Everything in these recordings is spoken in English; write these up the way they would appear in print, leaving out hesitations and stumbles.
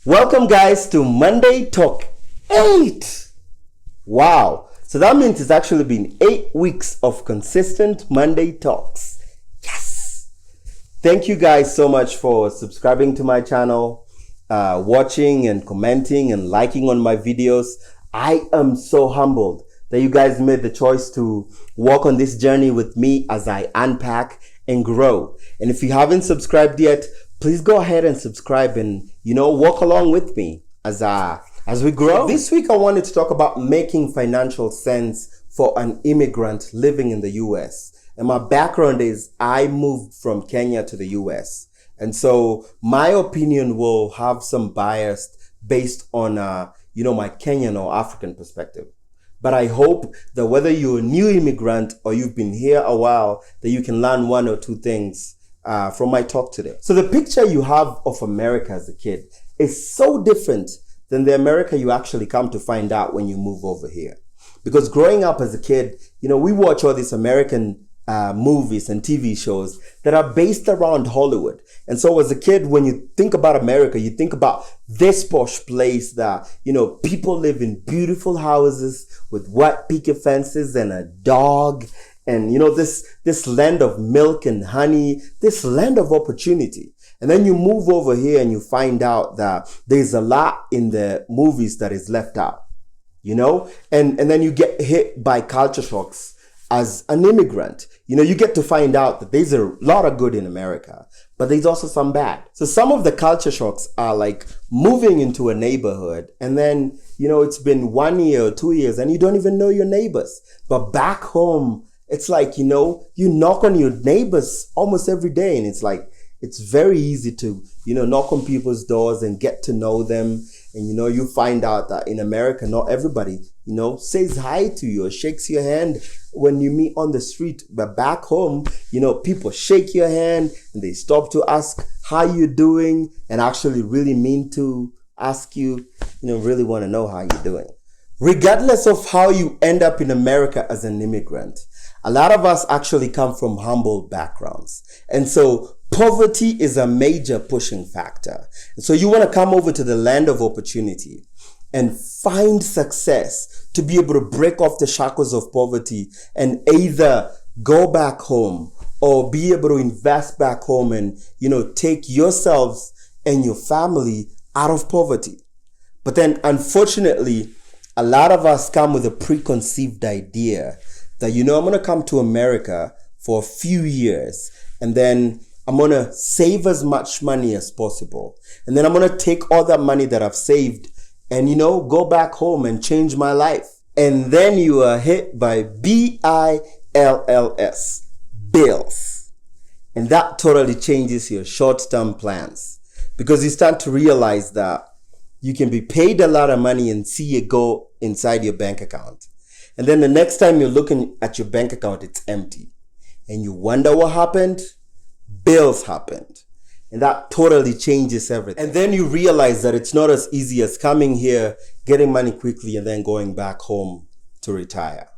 Welcome guys to Monday Talk 8. Wow. So that means it's actually been 8 weeks of consistent Monday Talks. Yes. Thank you guys so much for subscribing to my channel, watching and commenting and liking on my videos. I am so humbled that you guys made the choice to walk on this journey with me as I unpack and grow. And if you haven't subscribed yet, please go ahead and subscribe and, walk along with me as we grow. So this week, I wanted to talk about making financial sense for an immigrant living in the US. And my background is I moved from Kenya to the US. And so my opinion will have some bias based on, my Kenyan or African perspective. But I hope that whether you're a new immigrant or you've been here a while, that you can learn one or two things from my talk today. So the picture you have of America as a kid is so different than the America you actually come to find out when you move over here. Because growing up as a kid, we watch all these American movies and TV shows that are based around Hollywood. And so as a kid, when you think about America, you think about this posh place that, people live in beautiful houses with white picket fences and a dog. And, this land of milk and honey, this land of opportunity. And then you move over here and you find out that there's a lot in the movies that is left out, and then you get hit by culture shocks as an immigrant. You get to find out that there's a lot of good in America, but there's also some bad. So some of the culture shocks are like moving into a neighborhood and then, it's been 1 year or 2 years and you don't even know your neighbors. But back home, it's like, you knock on your neighbors almost every day. And it's like, it's very easy to, knock on people's doors and get to know them. And, you find out that in America, not everybody, says hi to you or shakes your hand when you meet on the street. But back home, people shake your hand and they stop to ask how you're doing and actually really mean to ask you, really want to know how you're doing. Regardless of how you end up in America as an immigrant, a lot of us actually come from humble backgrounds. And so poverty is a major pushing factor. And so you want to come over to the land of opportunity and find success to be able to break off the shackles of poverty and either go back home or be able to invest back home and, take yourselves and your family out of poverty. But then unfortunately, a lot of us come with a preconceived idea that, I'm going to come to America for a few years and then I'm going to save as much money as possible. And then I'm going to take all that money that I've saved and, go back home and change my life. And then you are hit by bills, bills. And that totally changes your short-term plans because you start to realize that you can be paid a lot of money and see it go inside your bank account. And then the next time you're looking at your bank account, it's empty. And you wonder what happened? Bills happened. And that totally changes everything. And then you realize that it's not as easy as coming here, getting money quickly, and then going back home to retire.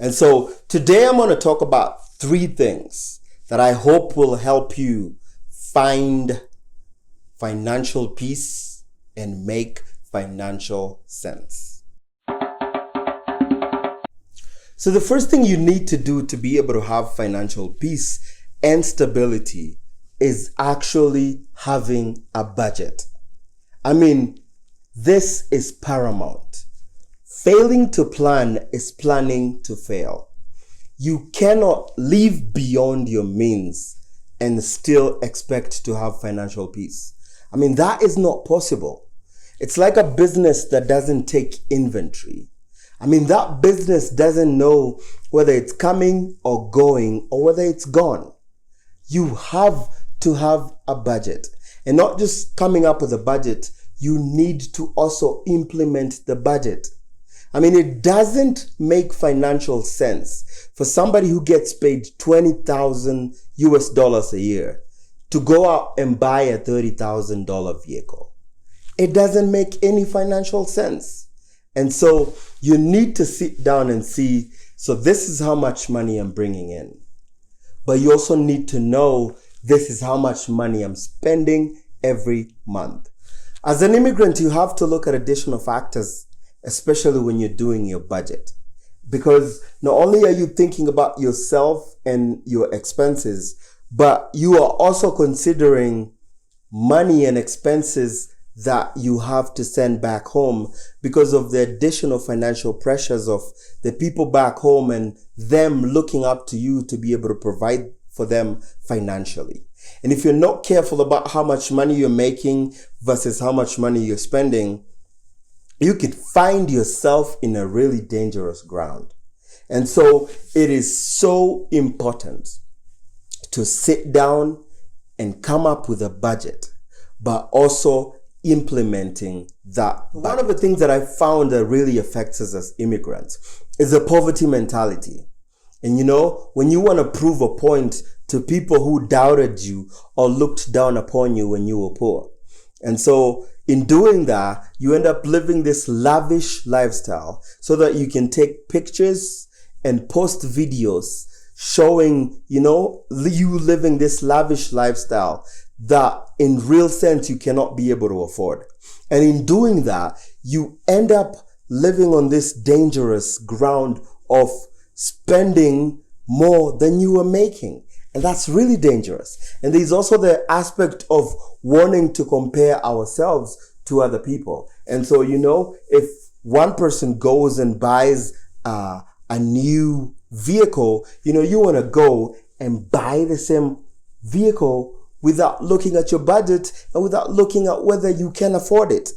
And so today I'm going to talk about 3 things that I hope will help you find financial peace and make financial sense. So the first thing you need to do to be able to have financial peace and stability is actually having a budget. This is paramount. Failing to plan is planning to fail. You cannot live beyond your means and still expect to have financial peace. That is not possible. It's like a business that doesn't take inventory. That business doesn't know whether it's coming or going or whether it's gone. You have to have a budget, and not just coming up with a budget. You need to also implement the budget. It doesn't make financial sense for somebody who gets paid $20,000 a year to go out and buy a $30,000 vehicle. It doesn't make any financial sense. And so you need to sit down and see, so this is how much money I'm bringing in. But you also need to know this is how much money I'm spending every month. As an immigrant, you have to look at additional factors, especially when you're doing your budget. Because not only are you thinking about yourself and your expenses, but you are also considering money and expenses that you have to send back home because of the additional financial pressures of the people back home and them looking up to you to be able to provide for them financially. And if you're not careful about how much money you're making versus how much money you're spending, you could find yourself in a really dangerous ground. And so it is so important to sit down and come up with a budget, but also implementing that budget. One of the things that I found that really affects us as immigrants is the poverty mentality. And when you want to prove a point to people who doubted you or looked down upon you when you were poor. And so in doing that, you end up living this lavish lifestyle so that you can take pictures and post videos showing, you living this lavish lifestyle that in real sense you cannot be able to afford. And in doing that, you end up living on this dangerous ground of spending more than you were making. And that's really dangerous. And there's also the aspect of wanting to compare ourselves to other people. And so, if one person goes and buys a new vehicle, you want to go and buy the same vehicle without looking at your budget and without looking at whether you can afford it.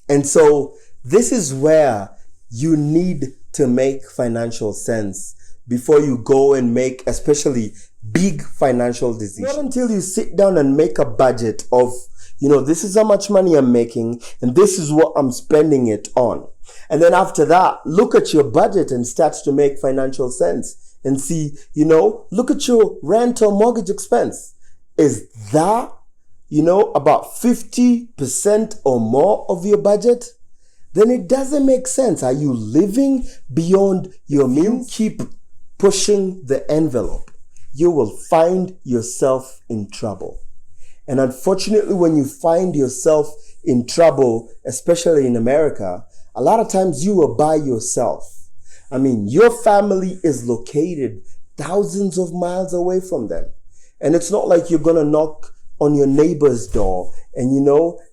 And so this is where you need to make financial sense before you go and make especially big financial decisions. Not until you sit down and make a budget of, this is how much money I'm making and this is what I'm spending it on. And then after that, look at your budget and start to make financial sense and see, look at your rent or mortgage expense. Is that, about 50% or more of your budget? Then it doesn't make sense. Are you living beyond your means? You keep pushing the envelope, you will find yourself in trouble. And unfortunately, when you find yourself in trouble, especially in America, a lot of times you are by yourself. Your family is located thousands of miles away from them. And it's not like you're going to knock on your neighbor's door and,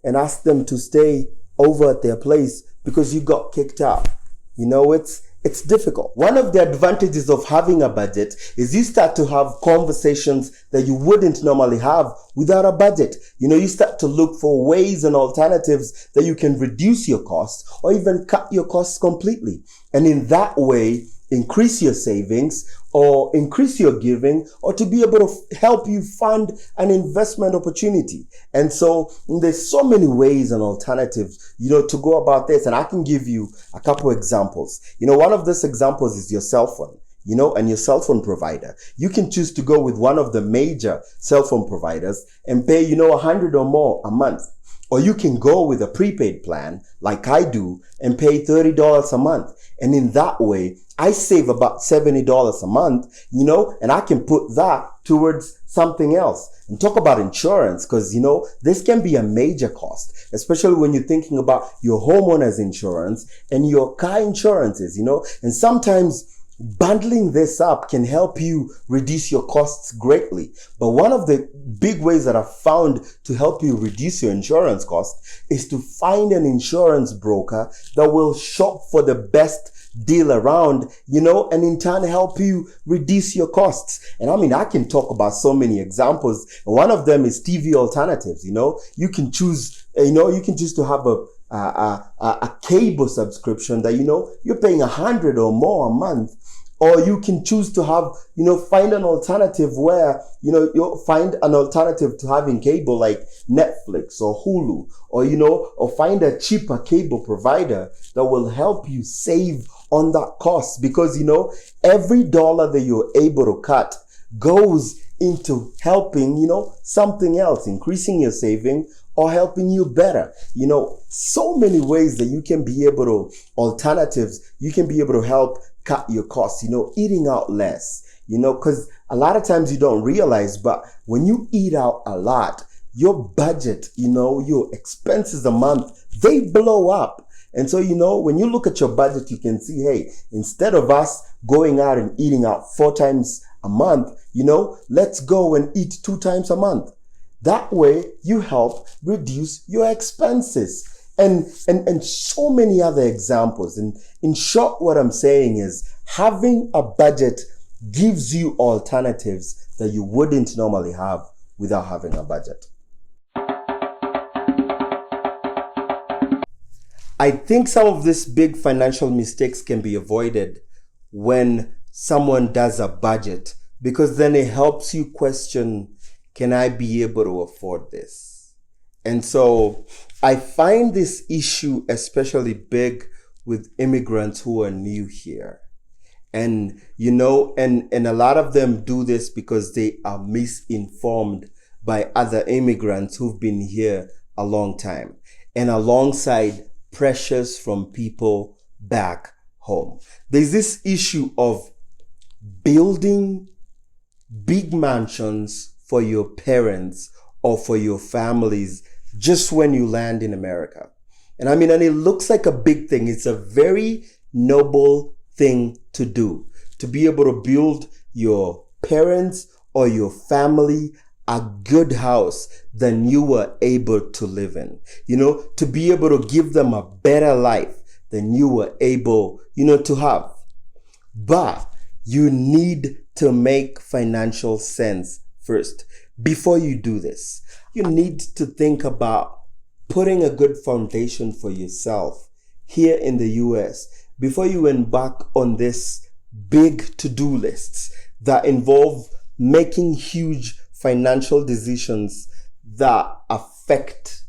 and ask them to stay over at their place because you got kicked out. It's difficult. One of the advantages of having a budget is you start to have conversations that you wouldn't normally have without a budget. You start to look for ways and alternatives that you can reduce your costs or even cut your costs completely. And in that way, increase your savings or increase your giving or to be able to help you fund an investment opportunity. And so there's so many ways and alternatives, to go about this. And I can give you a couple examples. One of these examples is your cell phone, and your cell phone provider. You can choose to go with one of the major cell phone providers and pay, $100 or more a month. Or you can go with a prepaid plan like I do and pay $30 a month. And in that way, I save about $70 a month, and I can put that towards something else. And talk about insurance, because, this can be a major cost, especially when you're thinking about your homeowner's insurance and your car insurances, and sometimes bundling this up can help you reduce your costs greatly. But one of the big ways that I've found to help you reduce your insurance costs is to find an insurance broker that will shop for the best deal around, and in turn help you reduce your costs. And I can talk about so many examples. And one of them is TV alternatives. You can choose, to have a cable subscription that, you're paying $100 or more a month. Or you can choose to have, find an alternative where, you'll find an alternative to having cable like Netflix or Hulu, or find a cheaper cable provider that will help you save on that cost. Because, every dollar that you're able to cut goes into helping, something else, increasing your saving or helping you better. So many ways that you can be able to, alternatives, you can be able to help cut your costs, eating out less, because a lot of times you don't realize, but when you eat out a lot, your budget, your expenses a month, they blow up. And so, when you look at your budget, you can see, hey, instead of us going out and eating out 4 times a month, let's go and eat 2 times a month. That way you help reduce your expenses. And so many other examples. And in short, what I'm saying is having a budget gives you alternatives that you wouldn't normally have without having a budget. I think some of these big financial mistakes can be avoided when someone does a budget, because then it helps you question, can I be able to afford this? And so I find this issue especially big with immigrants who are new here. And, and a lot of them do this because they are misinformed by other immigrants who've been here a long time, and alongside pressures from people back home. There's this issue of building big mansions for your parents or for your families just when you land in America. And and it looks like a big thing. It's a very noble thing to do, to be able to build your parents or your family a good house than you were able to live in, to be able to give them a better life than you were able, to have. But you need to make financial sense first. Before you do this, you need to think about putting a good foundation for yourself here in the US before you embark on this big to-do lists that involve making huge financial decisions that affect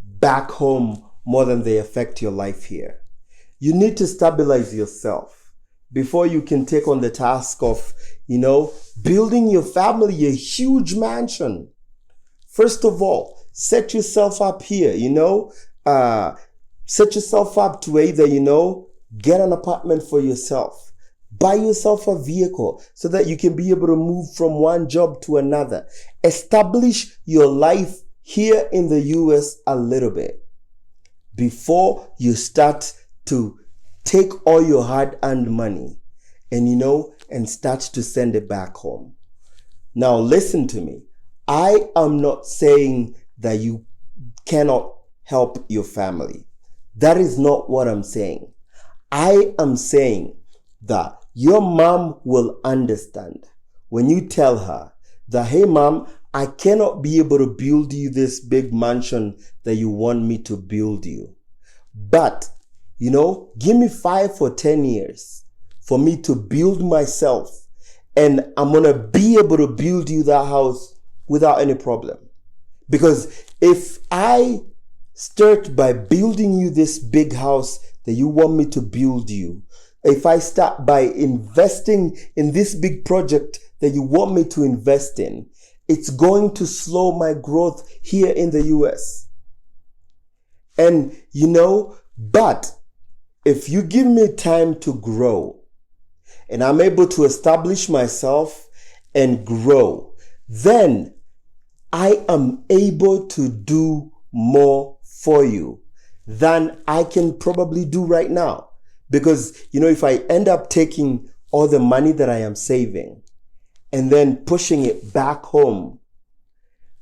back home more than they affect your life here. You need to stabilize yourself before you can take on the task of, building your family a huge mansion. First of all, set yourself up here, set yourself up to either, get an apartment for yourself. Buy yourself a vehicle so that you can be able to move from one job to another. Establish your life here in the US a little bit before you start to take all your hard-earned money and start to send it back home. Now, listen to me. I am not saying that you cannot help your family. That is not what I'm saying. I am saying that your mom will understand when you tell her that, hey, mom, I cannot be able to build you this big mansion that you want me to build you. But, give me 5 or 10 years for me to build myself, and I'm going to be able to build you that house without any problem. Because if I start by building you this big house that you want me to build you, if I start by investing in this big project that you want me to invest in, it's going to slow my growth here in the US. And, but if you give me time to grow and I'm able to establish myself and grow, then I am able to do more for you than I can probably do right now. Because, if I end up taking all the money that I am saving and then pushing it back home,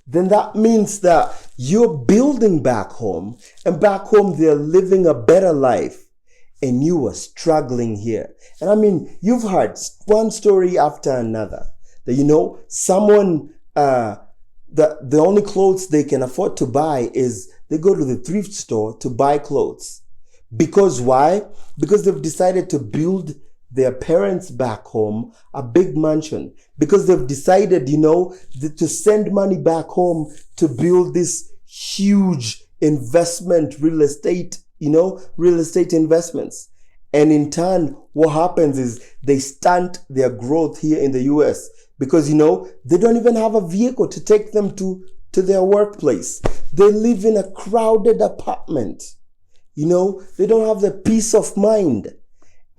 then that means that you're building back home, and back home they're living a better life and you are struggling here. And you've heard one story after another that, someone, the only clothes they can afford to buy is they go to the thrift store to buy clothes. Because why? Because they've decided to build their parents back home a big mansion. Because they've decided, to send money back home to build this huge investment, real estate investments. And in turn, what happens is they stunt their growth here in the US because, they don't even have a vehicle to take them to their workplace. They live in a crowded apartment. They don't have the peace of mind.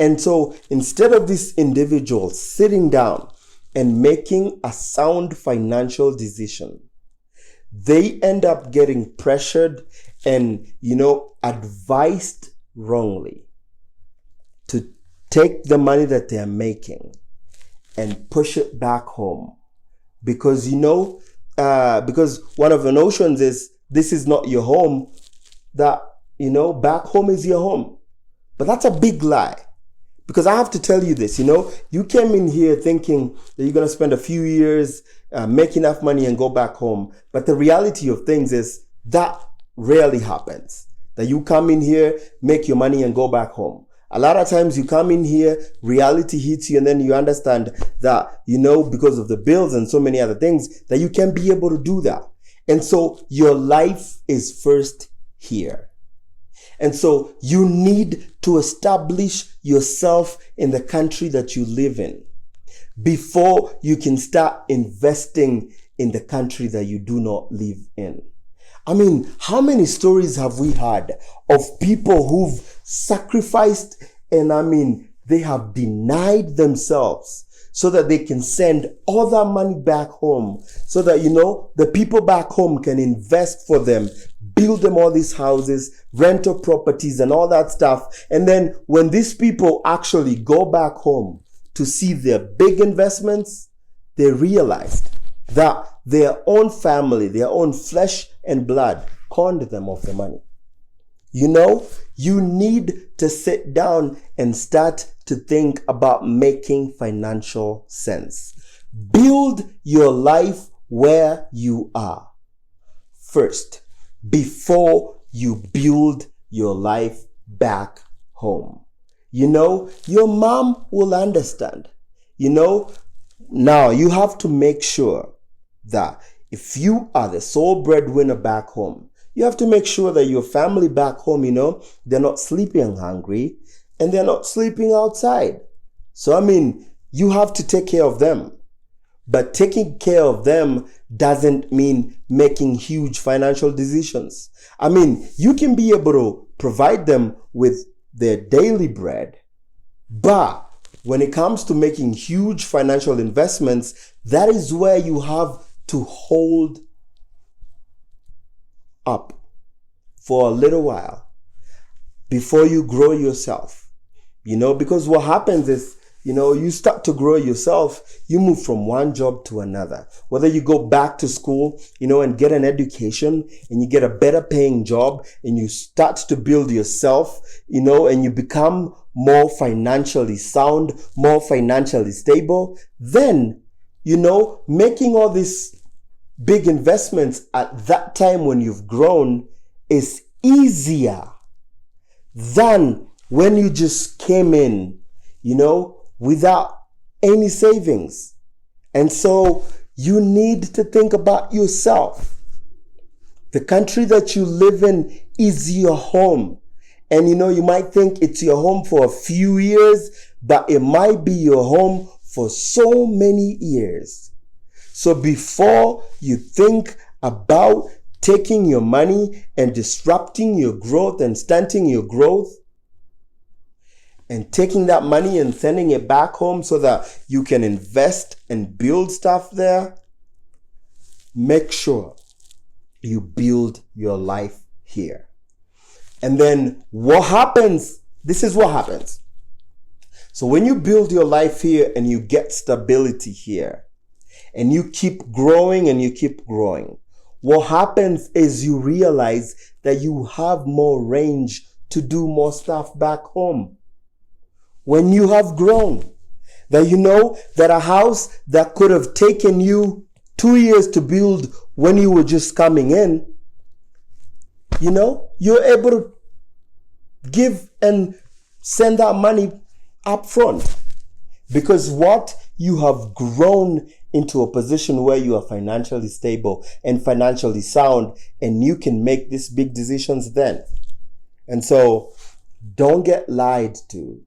And so instead of this individual sitting down and making a sound financial decision, they end up getting pressured and, advised wrongly to take the money that they're making and push it back home. Because, because one of the notions is this is not your home, that, back home is your home. But that's a big lie. Because I have to tell you this, you came in here thinking that you're going to spend a few years, make enough money and go back home. But the reality of things is that rarely happens. That you come in here, make your money and go back home. A lot of times you come in here, reality hits you, and then you understand that, because of the bills and so many other things, that you can be able to do that. And so your life is first here. And so you need to establish yourself in the country that you live in before you can start investing in the country that you do not live in. I mean, how many stories have we had of people who've sacrificed and they have denied themselves so that they can send all that money back home so that, the people back home can invest for them, build them all these houses, rental properties and all that stuff. And then when these people actually go back home to see their big investments, they realized that their own family, their own flesh and blood conned them of the money. You need to sit down and start to think about making financial sense. Build your life where you are first before you build your life back home. Your mom will understand. Now you have to make sure that if you are the sole breadwinner back home, you have to make sure that your family back home, they're not sleeping hungry and they're not sleeping outside. So, you have to take care of them. But taking care of them doesn't mean making huge financial decisions. You can be able to provide them with their daily bread, but when it comes to making huge financial investments, that is where you have to hold up for a little while before you grow yourself. Because what happens is, you start to grow yourself, you move from one job to another. Whether you go back to school, and get an education and you get a better paying job and you start to build yourself, and you become more financially sound, more financially stable, then, making all these big investments at that time when you've grown is easier than when you just came in, without any savings. And so you need to think about yourself. The country that you live in is your home. And you might think it's your home for a few years, but it might be your home for so many years. So before you think about taking your money and disrupting your growth and stunting your growth, and taking that money and sending it back home so that you can invest and build stuff there, make sure you build your life here. And then what happens? This is what happens. So when you build your life here and you get stability here and you keep growing and you keep growing, what happens is you realize that you have more range to do more stuff back home. When you have grown, that that a house that could have taken you 2 years to build when you were just coming in, you're able to give and send that money up front. Because you have grown into a position where you are financially stable and financially sound, and you can make these big decisions then. And so don't get lied to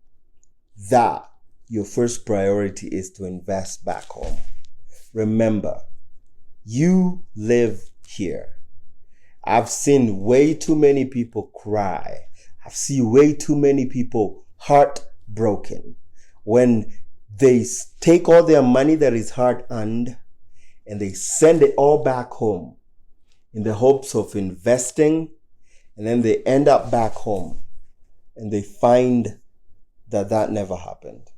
that your first priority is to invest back home. Remember, you live here. I've seen way too many people cry. I've seen way too many people heartbroken when they take all their money that is hard earned and they send it all back home. in the hopes of investing, and then they end up back home and they find that that never happened.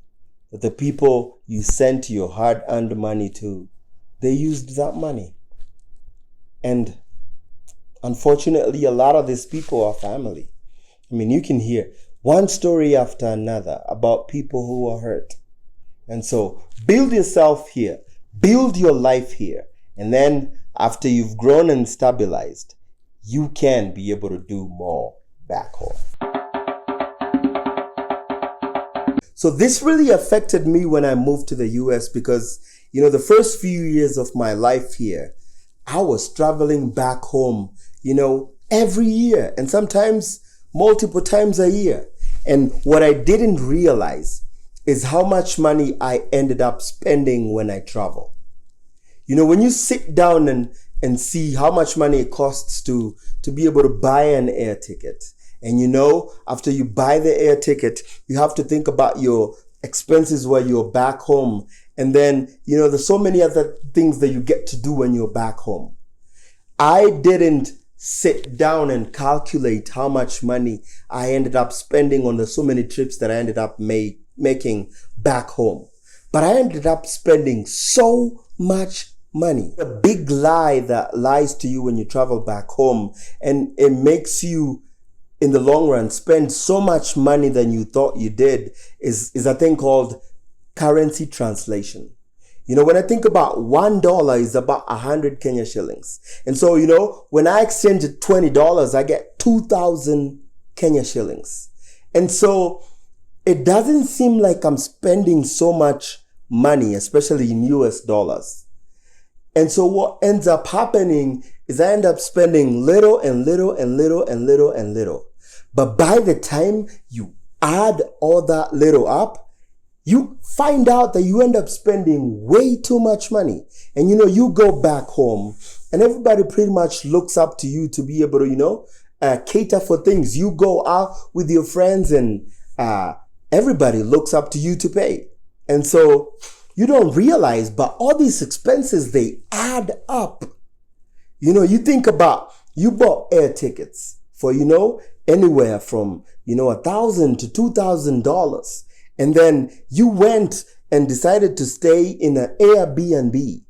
That the people you sent your hard-earned money to, they used that money. And unfortunately, a lot of these people are family. I mean, you can hear one story after another about people who are hurt. And so build yourself here, build your life here. And then after you've grown and stabilized, you can be able to do more back home. So this really affected me when I moved to the US because, the first few years of my life here, I was traveling back home, every year and sometimes multiple times a year. And what I didn't realize is how much money I ended up spending when I travel. When you sit down and see how much money it costs to be able to buy an air ticket, and after you buy the air ticket, you have to think about your expenses while you're back home. And then, there's so many other things that you get to do when you're back home. I didn't sit down and calculate how much money I ended up spending on the so many trips that I ended up making back home. But I ended up spending so much money. A big lie that lies to you when you travel back home, and it makes you in the long run spend so much money than you thought you did is a thing called currency translation. When I think about $1 is about 100 Kenya shillings. And so, when I exchange it $20, I get 2,000 Kenya shillings. And so it doesn't seem like I'm spending so much money, especially in US dollars. And so what ends up happening is I end up spending little and little and little and little and little. But by the time you add all that little up, you find out that you end up spending way too much money. And you go back home and everybody pretty much looks up to you to be able to, cater for things. You go out with your friends and everybody looks up to you to pay. And so you don't realize, but all these expenses, they add up. You think about, you bought air tickets for, anywhere from, $1,000 to $2,000. And then you went and decided to stay in an Airbnb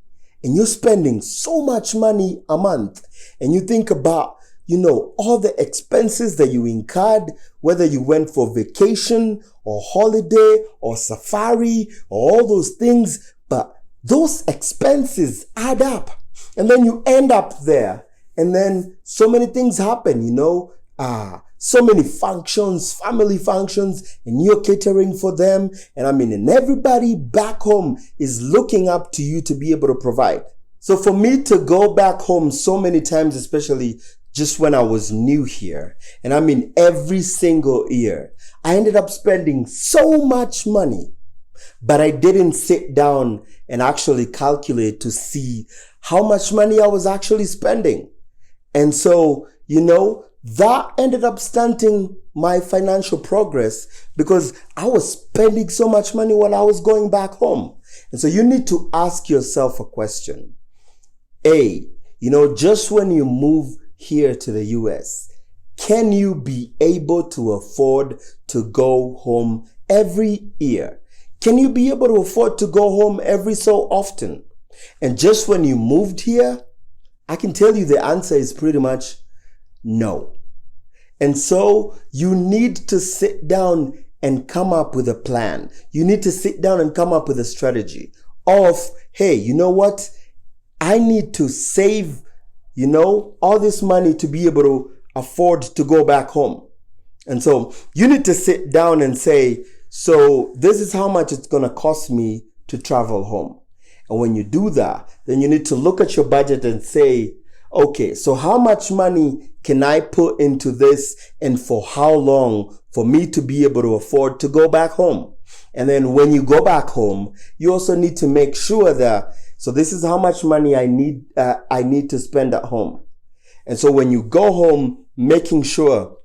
and you're spending so much money a month. And you think about, all the expenses that you incurred, whether you went for vacation or holiday or safari or all those things, but those expenses add up. And then you end up there and then so many things happen, so many functions, family functions, and you're catering for them. And everybody back home is looking up to you to be able to provide. So for me to go back home so many times, especially just when I was new here, and every single year, I ended up spending so much money, but I didn't sit down and actually calculate to see how much money I was actually spending. And so, that ended up stunting my financial progress because I was spending so much money while I was going back home. And so you need to ask yourself a question. Just when you move here to the US, can you be able to afford to go home every year? Can you be able to afford to go home every so often? And just when you moved here, I can tell you the answer is pretty much no. And so you need to sit down and come up with a plan. You need to sit down and come up with a strategy of, hey, you know what? I need to save, all this money to be able to afford to go back home. And so you need to sit down and say, so this is how much it's going to cost me to travel home. And when you do that, then you need to look at your budget and say, okay, so how much money can I put into this and for how long for me to be able to afford to go back home? And then when you go back home, you also need to make sure that, so this is how much money I need to spend at home. And so when you go home, making sure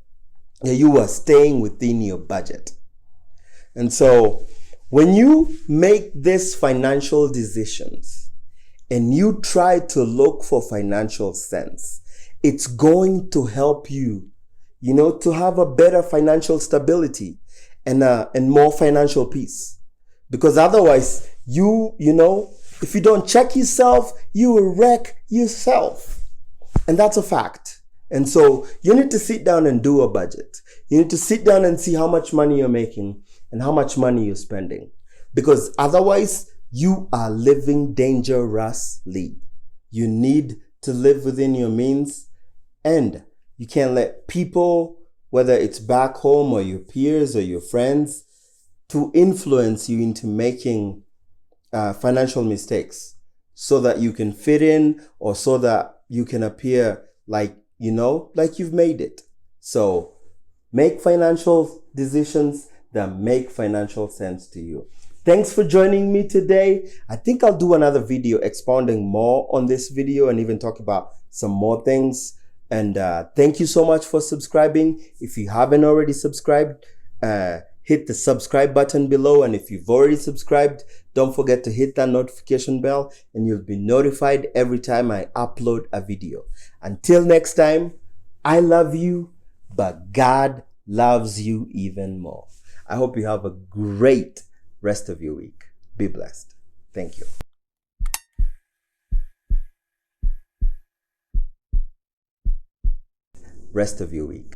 that you are staying within your budget. And so when you make these financial decisions and you try to look for financial sense, it's going to help you, you know, to have a better financial stability and more financial peace. Because otherwise, you know, if you don't check yourself, you will wreck yourself. And that's a fact. And so you need to sit down and do a budget. You need to sit down and see how much money you're making and how much money you're spending. Because otherwise, you are living dangerously. You need to live within your means, and you can't let people, whether it's back home or your peers or your friends, to influence you into making financial mistakes so that you can fit in or so that you can appear like, you know, like you've made it. So make financial decisions that make financial sense to you. Thanks for joining me today. I think I'll do another video expounding more on this video and even talk about some more things. And thank you so much for subscribing. If you haven't already subscribed, hit the subscribe button below. And if you've already subscribed, don't forget to hit that notification bell and you'll be notified every time I upload a video. Until next time, I love you, but God loves you even more. I hope you have a great rest of your week. Be blessed. Thank you. Rest of your week.